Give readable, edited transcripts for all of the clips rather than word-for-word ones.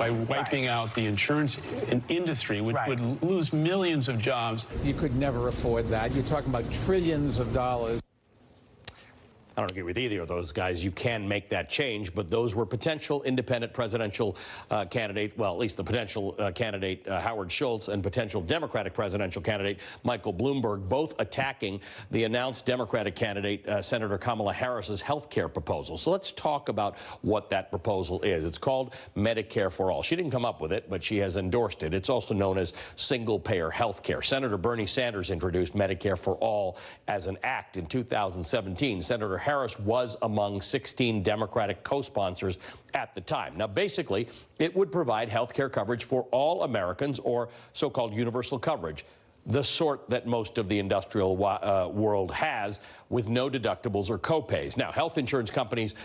by wiping out the insurance industry, which would lose millions of jobs. You could never afford that. You're talking about trillions of dollars. I don't agree with either of those guys. You can make that change, but those were potential independent presidential candidate, well, at least the potential candidate Howard Schultz and potential Democratic presidential candidate Michael Bloomberg, both attacking the announced Democratic candidate Senator Kamala Harris's health care proposal. So let's talk about what that proposal is. It's called Medicare for All. She didn't come up with it, but she has endorsed it. It's also known as single-payer health care. Senator Bernie Sanders introduced Medicare for All as an act in 2017. Senator Harris was among 16 Democratic co-sponsors at the time. Now, basically, it would provide health care coverage for all Americans, or so-called universal coverage, the sort that most of the industrial world has, with no deductibles or copays. Now, health insurance companies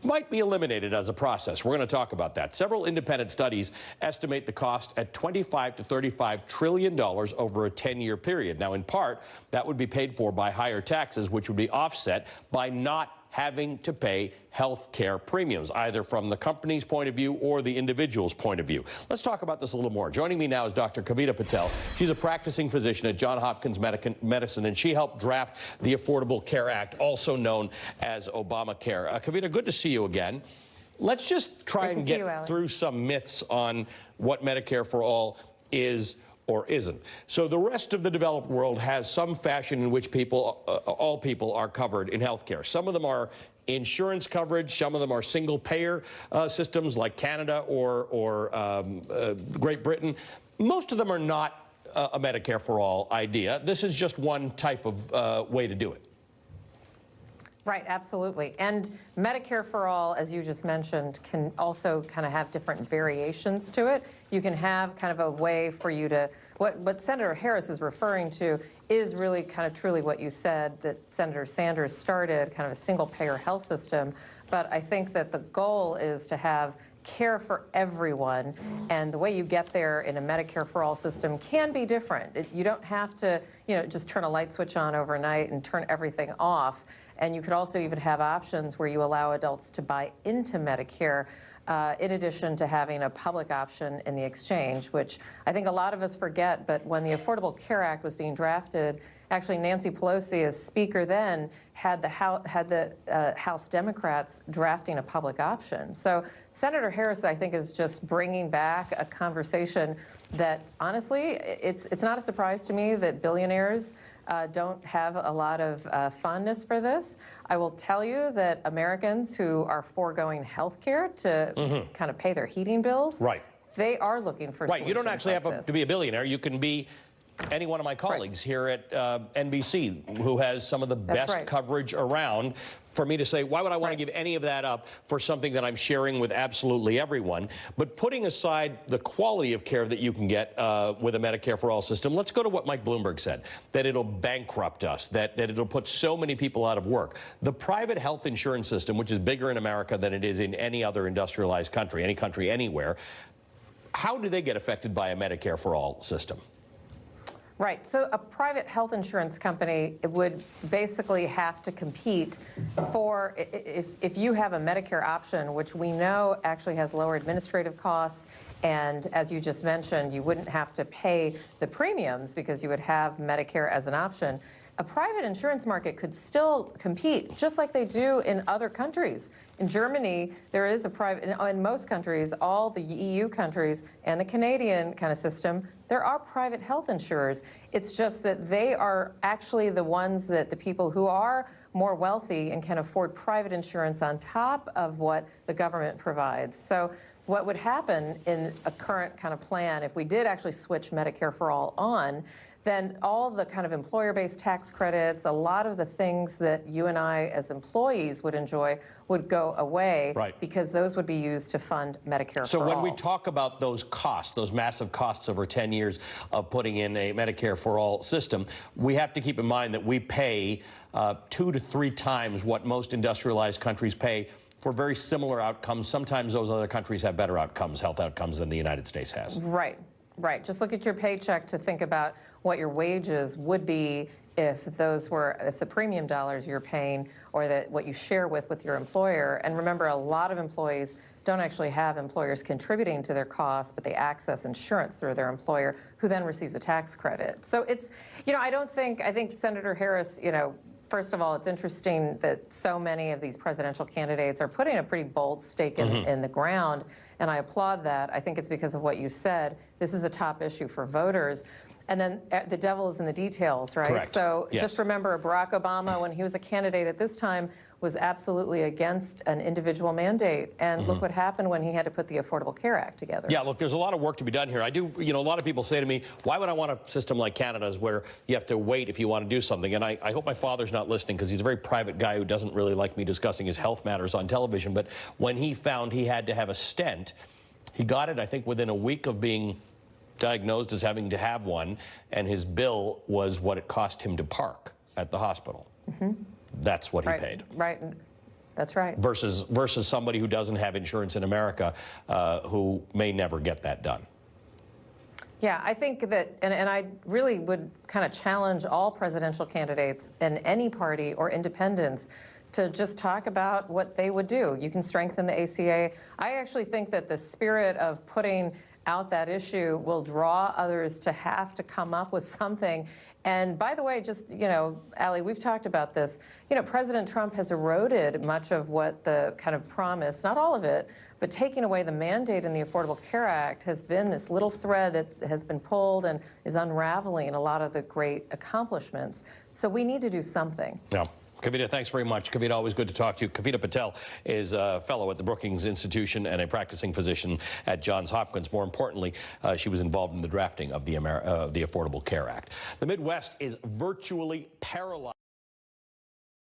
might be eliminated as a process. We're going to talk about that. Several independent studies estimate the cost at $25 to $35 trillion over a 10-year period. Now, in part, that would be paid for by higher taxes, which would be offset by not having to pay health care premiums, either from the company's point of view or the individual's point of view. Let's talk about this a little more. Joining me now is Dr. Kavita Patel. She's a practicing physician at Johns Hopkins Medicine, and she helped draft the Affordable Care Act, also known as Obamacare. Kavita, good to see you again. Let's just try and get through some myths on what Medicare for All is or isn't. So the rest of the developed world has some fashion in which all people are covered in health care. Some of them are insurance coverage, some of them are single-payer systems like Canada or Great Britain. Most of them are not a Medicare for All idea. This is just one type of way to do it. Right, absolutely. And Medicare for All, as you just mentioned, can also kind of have different variations to it. You can have kind of a way for you to, what Senator Harris is referring to is really kind of truly what you said, that Senator Sanders started, kind of a single-payer health system. But I think that the goal is to have care for everyone, and the way you get there in a Medicare for All system can be different. You don't have to, just turn a light switch on overnight and turn everything off. And you could also even have options where you allow adults to buy into Medicare, in addition to having a public option in the exchange, which I think a lot of us forget. But when the Affordable Care Act was being drafted, actually Nancy Pelosi, as Speaker then, had the House Democrats drafting a public option. So Senator Harris, I think, is just bringing back a conversation that, honestly, it's not a surprise to me that billionaires don't have a lot of fondness for this. I will tell you that Americans who are foregoing health care to kind of pay their heating bills, they are looking for solutions. You don't actually like have to be a billionaire. You can be any one of my colleagues here at NBC who has some of the best coverage around. For me to say, why would I want to give any of that up for something that I'm sharing with absolutely everyone? But putting aside the quality of care that you can get with a Medicare for All system, let's go to what Mike Bloomberg said, that it'll bankrupt us, that it'll put so many people out of work. The private health insurance system, which is bigger in America than it is in any other industrialized country, any country anywhere, how do they get affected by a Medicare for All system? Right. So a private health insurance company would basically have to compete for, if you have a Medicare option, which we know actually has lower administrative costs, and as you just mentioned, you wouldn't have to pay the premiums because you would have Medicare as an option. A private insurance market could still compete, just like they do in other countries. In Germany, there is a private, in most countries, all the EU countries and the Canadian kind of system, there are private health insurers. It's just that they are actually the ones that the people who are more wealthy and can afford private insurance on top of what the government provides. So what would happen in a current kind of plan, if we did actually switch Medicare for All on, then all the kind of employer-based tax credits, a lot of the things that you and I as employees would enjoy would go away, because those would be used to fund Medicare for All. So when we talk about those costs, those massive costs over 10 years of putting in a Medicare for All system, we have to keep in mind that we pay 2 to 3 times what most industrialized countries pay for very similar outcomes. Sometimes those other countries have better outcomes, health outcomes, than the United States has. Right. Right. Just look at your paycheck to think about what your wages would be if the premium dollars you're paying or what you share with your employer. And remember, a lot of employees don't actually have employers contributing to their costs, but they access insurance through their employer, who then receives a tax credit. So it's, I think Senator Harris, first of all, it's interesting that so many of these presidential candidates are putting a pretty bold stake in the ground, and I applaud that. I think it's because of what you said. This is a top issue for voters. And then the devil is in the details, right? Correct. So yes. Just remember, Barack Obama, when he was a candidate at this time, was absolutely against an individual mandate. And look what happened when he had to put the Affordable Care Act together. Yeah, look, there's a lot of work to be done here. A lot of people say to me, why would I want a system like Canada's where you have to wait if you want to do something? And I hope my father's not listening, because he's a very private guy who doesn't really like me discussing his health matters on television. But when he found he had to have a stent, he got it, I think, within a week of being diagnosed as having to have one, and his bill was what it cost him to park at the hospital. That's what he paid. Right. That's right. Versus somebody who doesn't have insurance in America who may never get that done. Yeah, I think that, and I really would kind of challenge all presidential candidates in any party or independents to just talk about what they would do. You can strengthen the ACA. I actually think that the spirit of putting out that issue will draw others to have to come up with something. And by the way, just, Allie, we've talked about this. President Trump has eroded much of what the kind of promise, not all of it, but taking away the mandate in the Affordable Care Act has been this little thread that has been pulled and is unraveling a lot of the great accomplishments. So we need to do something. Yeah. Kavita, thanks very much. Kavita, always good to talk to you. Kavita Patel is a fellow at the Brookings Institution and a practicing physician at Johns Hopkins. More importantly, she was involved in the drafting of the Affordable Care Act. The Midwest is virtually paralyzed.